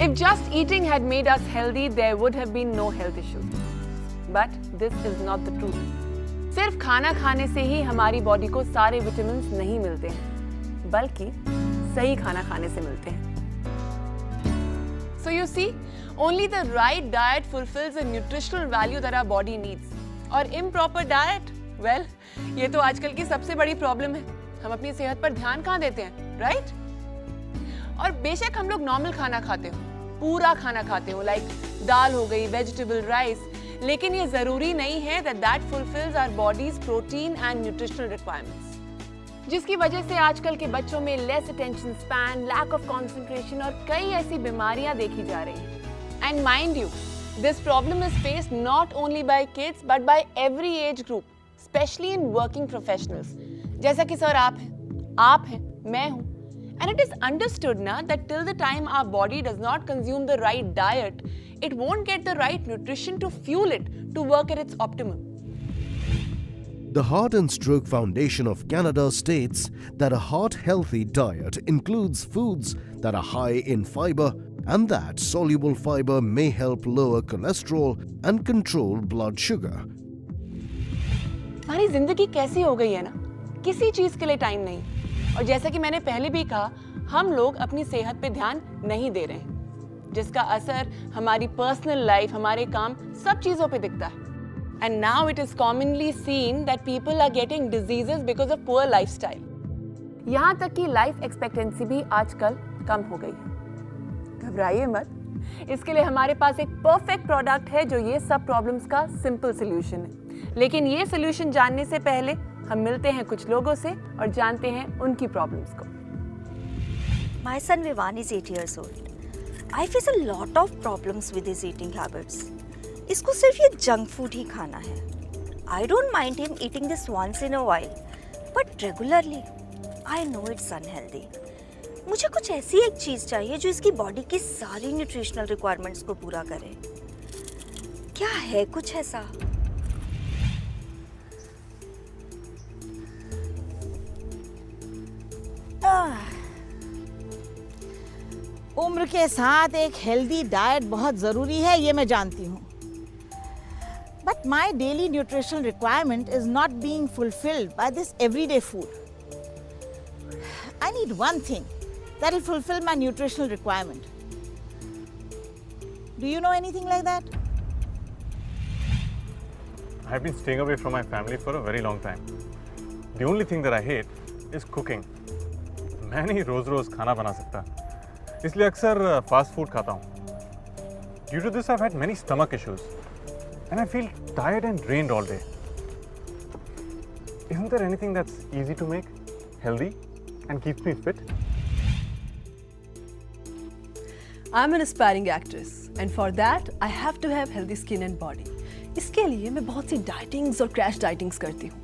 If just eating had made us healthy, there would have been no health issues. But this is not the truth. सिर्फ खाना खाने से ही हमारी body को सारे विटामिन्स नहीं मिलते हैं, बल्कि सही खाना खाने से मिलते हैं. So you see, only the right diet fulfills the nutritional value that our body needs. और improper diet, well, ये तो आजकल की सबसे बड़ी प्रॉब्लम है. हम अपनी सेहत पर ध्यान कहाँ देते हैं, right? और बेशक हम लोग नॉर्मल खाना खाते हो, पूरा खाना खाते हो, लाइक दाल हो गई, वेजिटेबल, राइस, लेकिन ये जरूरी नहीं है that fulfills our body's protein and nutritional requirements. जिसकी वजह से आजकल के बच्चों में less attention span, lack of concentration और कई ऐसी बीमारियां देखी जा रही हैं. And mind you, this problem is faced not only by kids but by every age group, specially in working professionals. जैसा कि सर आप हैं, मैं हूं. And it is understood now that till the time our body does not consume the right diet, it won't get the right nutrition to fuel it to work at its optimum. The Heart and Stroke Foundation of Canada states that a heart-healthy diet includes foods that are high in fiber and that soluble fiber may help lower cholesterol and control blood sugar. हमारी जिंदगी कैसी हो गई है ना, किसी चीज के लिए टाइम नहीं. और जैसा कि मैंने पहले भी कहा, हम लोग अपनी सेहत पे ध्यान नहीं दे रहे हैं, जिसका असर हमारी पर्सनल लाइफ, हमारे काम, सब चीजों पे दिखता है. And now it is commonly seen that people are getting diseases because of poor lifestyle. यहाँ तक कि लाइफ एक्सपेक्टेंसी भी आजकल कम हो गई है. घबराइए मत, इसके लिए हमारे पास एक परफेक्ट प्रोडक्ट है जो ये सब प्रॉब्लम्स का सिंपल सोल्यूशन है. लेकिन ये सोल्यूशन जानने से पहले हम मिलते हैं कुछ लोगों से और जानते हैं उनकी प्रॉब्लम्स को. My son Vivan is 8 years old. I face a lot of problems with his eating habits. इसको सिर्फ ये जंक फूड ही खाना है. I don't mind him eating this once in a while, but regularly, I know it's unhealthy. मुझे कुछ ऐसी एक चीज चाहिए जो इसकी बॉडी की सारी न्यूट्रिशनल रिक्वायरमेंट्स को पूरा करे. क्या है कुछ ऐसा? उम्र के साथ एक हेल्दी डाइट बहुत ज़रूरी है, ये मैं जानती हूँ. But my daily nutritional requirement is not being fulfilled by this everyday food. I need one thing that will fulfil my nutritional requirement. Do you know anything like that? I have been staying away from my family for a very long time. The only thing that I hate is cooking. मैं नहीं रोज खाना बना सकता, इसलिए अक्सर fast food खाता हूँ. Due to this, I've had many stomach issues, and I feel tired and drained all day. Isn't there anything that's easy to make, healthy, and keeps me fit? I'm an aspiring actress, and for that, I have to have healthy skin and body. इसके लिए मैं बहुत सी डाइटिंग्स और crash डाइटिंग्स करती हूँ.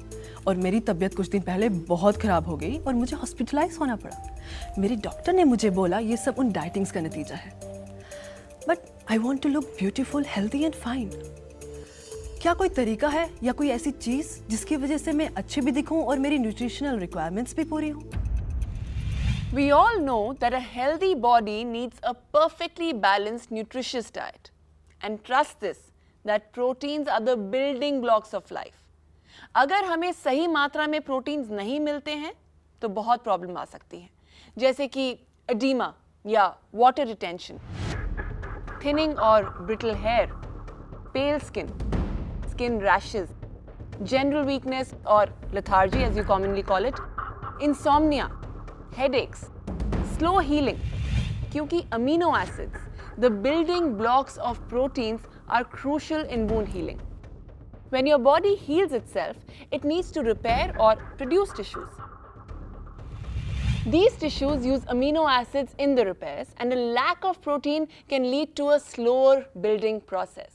और मेरी तबीयत कुछ दिन पहले बहुत ख़राब हो गई और मुझे हॉस्पिटलाइज होना पड़ा. मेरे डॉक्टर ने मुझे बोला ये सब उन डाइटिंग्स का नतीजा है. But I want to look beautiful, healthy and fine. क्या कोई तरीका है या कोई ऐसी चीज़ जिसकी वजह से मैं अच्छी भी दिखूं और मेरी न्यूट्रिशनल रिक्वायरमेंट्स भी पूरी हों? We all know that a healthy body needs a perfectly balanced, nutritious diet. And trust this, that proteins are the building blocks of life. अगर हमें सही मात्रा में प्रोटीन्स नहीं मिलते हैं तो बहुत प्रॉब्लम आ सकती है, जैसे कि एडीमा या वाटर रिटेंशन, थिनिंग और brittle hair, pale skin, skin rashes, general weakness और lethargy as you commonly call it, insomnia, headaches, slow healing. क्योंकि amino acids, the building blocks of proteins, are crucial in wound healing. When your body heals itself, it needs to repair or produce tissues. These tissues use amino acids in the repairs, and a lack of protein can lead to a slower building process.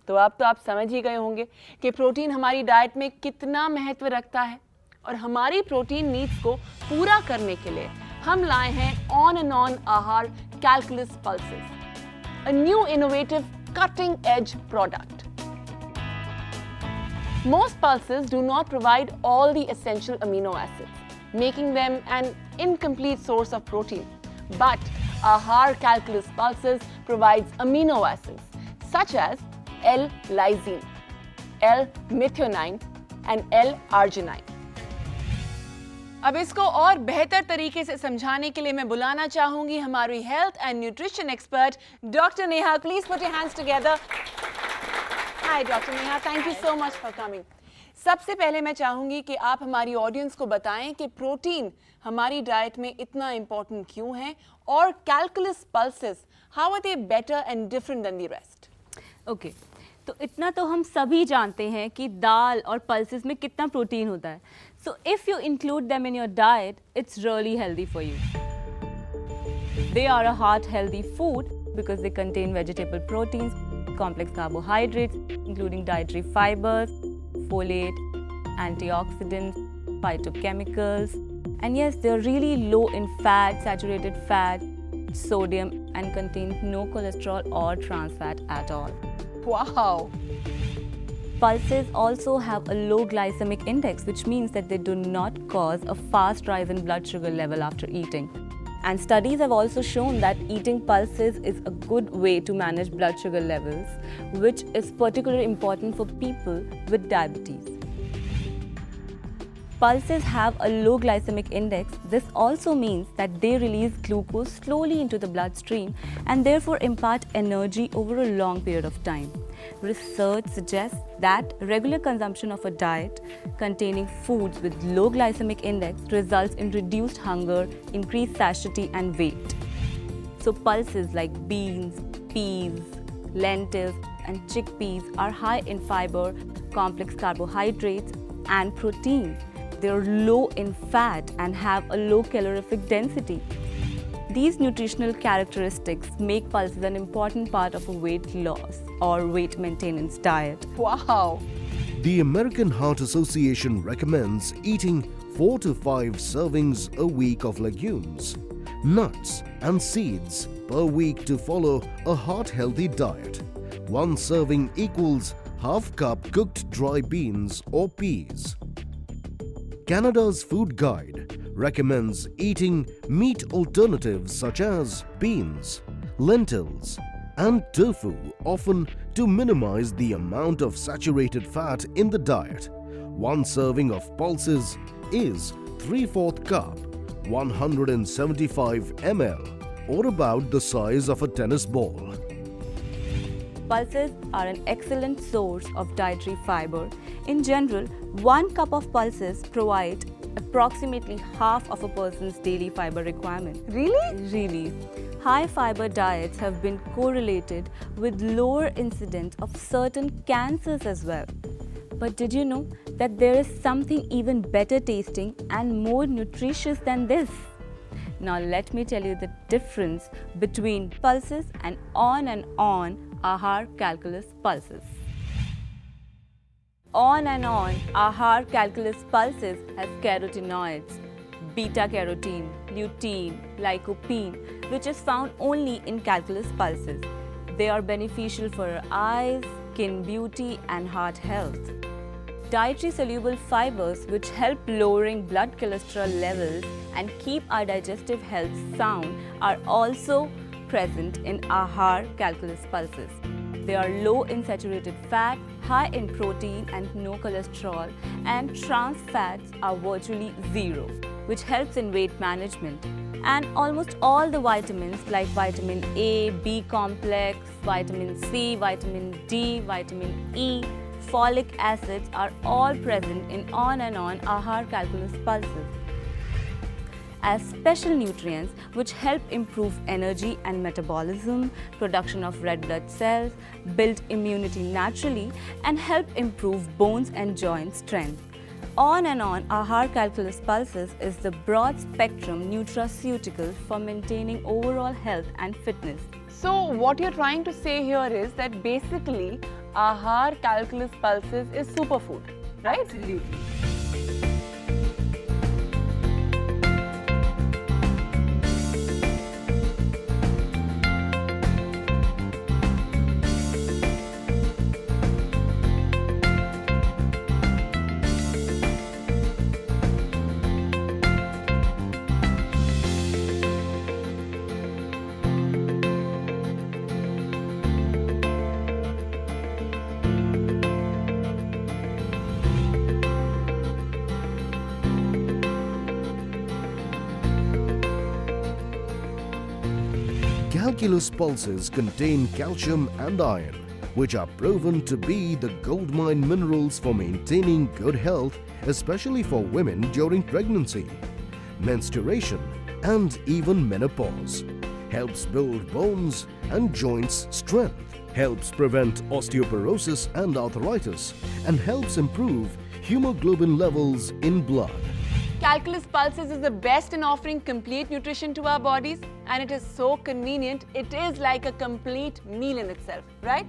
तो आप समझ ही गए होंगे कि protein हमारी diet में कितना महत्व रखता है. और हमारी प्रोटीन नीड्स को पूरा करने के लिए हम लाए हैं ऑन एंड ऑन आहार calculus pulses, a new innovative cutting edge product. Most pulses do not provide all the essential amino acids, making them an incomplete source of protein. But Ahar Calculus Pulses provides amino acids such as L-lysine, L-methionine and L-arginine. अब इसको और बेहतर तरीके से समझाने के लिए मैं बुलाना चाहूंगी हमारी health and nutrition expert doctor Neha. Please put your hands together. Hi doctor Neha, thank you so much for coming. सबसे पहले मैं चाहूंगी कि आप हमारी ऑडियंस को बताएं कि प्रोटीन हमारी डाइट में इतना इंपॉर्टेंट क्यों है और calculus pulses, how are they better and different than the rest. Okay, तो इतना तो हम सभी जानते हैं कि दाल और पल्सेस में कितना प्रोटीन होता है. So if you include them in your diet, it's really healthy for you. They are a heart healthy food because they contain vegetable proteins, complex carbohydrates, including dietary fibers, folate, antioxidants, phytochemicals, and yes, they're really low in fat, saturated fat, sodium, and contain no cholesterol or trans fat at all. Wow. Pulses also have a low glycemic index, which means that they do not cause a fast rise in blood sugar level after eating. And studies have also shown that eating pulses is a good way to manage blood sugar levels, which is particularly important for people with diabetes. Pulses have a low glycemic index. This also means that they release glucose slowly into the bloodstream and therefore impart energy over a long period of time. Research suggests that regular consumption of a diet containing foods with low glycemic index results in reduced hunger, increased satiety and weight. So pulses like beans, peas, lentils and chickpeas are high in fiber, complex carbohydrates and protein. They are low in fat and have a low calorific density. These nutritional characteristics make pulses an important part of a weight loss or weight maintenance diet. Wow. The American Heart Association recommends eating 4 to 5 servings a week of legumes, nuts and seeds per week to follow a heart-healthy diet. 1 serving equals half cup cooked dry beans or peas. Canada's Food Guide recommends eating meat alternatives such as beans, lentils, and tofu, often to minimize the amount of saturated fat in the diet. 1 serving of pulses is 3/4 cup, 175 ml, or about the size of a tennis ball. Pulses are an excellent source of dietary fiber. In general, 1 cup of pulses provide approximately half of a person's daily fiber requirement. Really? Really. High fiber diets have been correlated with lower incidence of certain cancers as well. But did you know that there is something even better tasting and more nutritious than this? Now let me tell you the difference between pulses and on Ahar Calculus Pulses. On Ahar Calculus Pulses has carotenoids, beta-carotene, lutein, lycopene, which is found only in Calculus Pulses. They are beneficial for our eyes, skin beauty and heart health. Dietary soluble fibers which help lowering blood cholesterol levels and keep our digestive health sound are also present in Ahar Calculus Pulses. They are low in saturated fat, high in protein and no cholesterol, and trans fats are virtually zero, which helps in weight management. And almost all the vitamins like vitamin A, B complex, vitamin C, vitamin D, vitamin E, folic acids are all present in on Ahar Calculus Pulses as special nutrients which help improve energy and metabolism, production of red blood cells, build immunity naturally, and help improve bones and joint strength. On Ahar Calculus Pulses is the broad spectrum nutraceutical for maintaining overall health and fitness. So what you're trying to say here is that basically Ahar Calculus Pulses is superfood, right? Absolutely. Calculus pulses contain calcium and iron, which are proven to be the goldmine minerals for maintaining good health, especially for women during pregnancy, menstruation, and even menopause. Helps build bones and joints strength, helps prevent osteoporosis and arthritis, and helps improve hemoglobin levels in blood. Calculus Pulses is the best in offering complete nutrition to our bodies, and it is so convenient, it is like a complete meal in itself, right?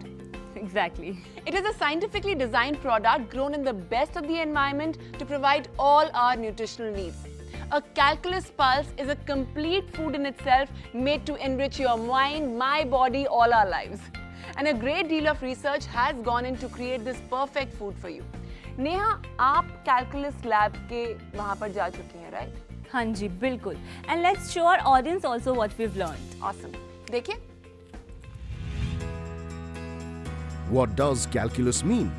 Exactly. It is a scientifically designed product grown in the best of the environment to provide all our nutritional needs. A Calculus Pulse is a complete food in itself, made to enrich your mind, my body, all our lives. And a great deal of research has gone in to create this perfect food for you. Neha, आप Calculus Lab के वहाँ पर जा चुकी हैं, right? हाँ जी, बिल्कुल. And let's show our audience also what we've learned. Awesome. देखिए. What does calculus mean?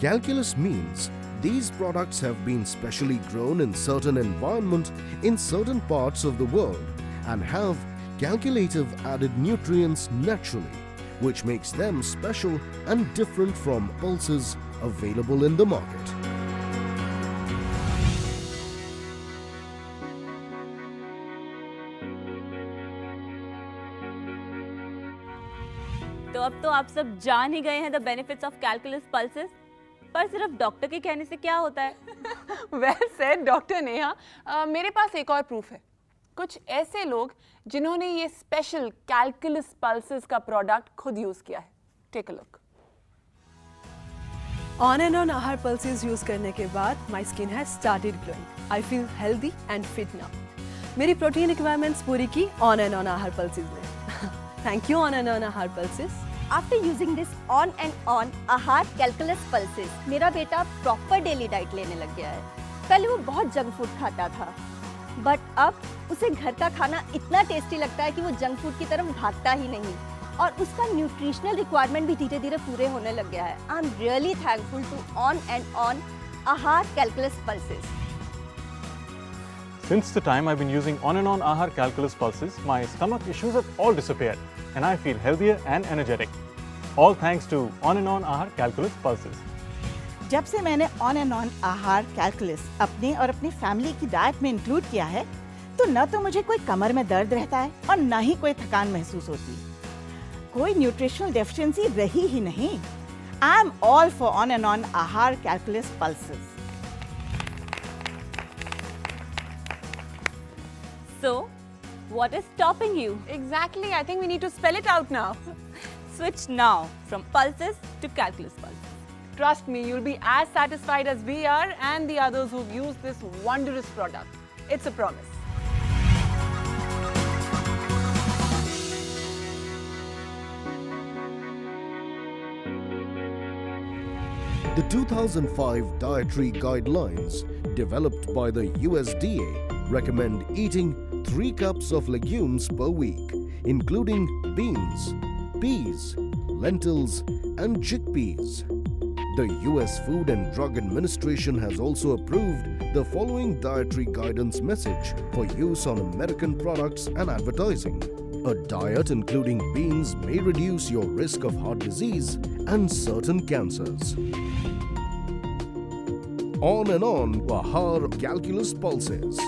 Calculus means these products have been specially grown in certain environment in certain parts of the world and have calculative added nutrients naturally, which makes them special and different from pulses available in the market. तो अब तो आप सब जान ही गए हैं the benefits of Calculus Pulses. पर सिर्फ डॉक्टर के कहने से क्या होता है? Well said, doctor Neha. मेरे पास एक और प्रूफ है. कुछ ऐसे लोग जिन्होंने ये स्पेशल Calculus Pulses का प्रोडक्ट खुद यूज किया है. Take a look. On and on Ahar Pulses use करने के बाद my skin has started glowing. I feel healthy and fit now. मेरी प्रोटीन रिक्वायरमेंट्स पूरी की On and on Ahar Pulses ने. Thank you On and on Ahar Pulses. After using this on and on Ahar Calculus Pulses, मेरा बेटा proper daily diet लेने लग गया है. पहले वो बहुत जंक फूड खाता था, बट अब उसे घर का खाना इतना टेस्टी लगता है कि वो जंक फूड की तरफ भागता ही नहीं, और उसका न्यूट्रिशनल रिक्वायरमेंट भी धीरे धीरे पूरे होने लग गया है. I am really thankful to on and on Ahar Calculus Pulses. Since the time I've been using On and On Ahar Calculus Pulses, my stomach issues have all disappeared and I feel healthier and energetic. All thanks to On and On Ahar Calculus Pulses. जब से मैंने on and on आहार calculus अपने और अपनी family की diet में include किया है, तो न तो मुझे कोई कमर में दर्द रहता है और न ही कोई थकान महसूस होती. कोई न्यूट्रिशनल डेफिशिएंसी रही ही नहीं. I am all for on and on आहार calculus pulses. So, what is stopping you? Exactly, I think we need to spell it out now. Switch now from Pulses to Calculus Pulses. Trust me, you'll be as satisfied as we are and the others who've used this wondrous product. It's a promise. The 2005 dietary guidelines developed by the USDA recommend eating 3 cups of legumes per week, including beans, peas, lentils, and chickpeas. The US Food and Drug Administration has also approved the following dietary guidance message for use on American products and advertising. A diet including beans may reduce your risk of heart disease and certain cancers. On and on Ahar Calculus Pulses.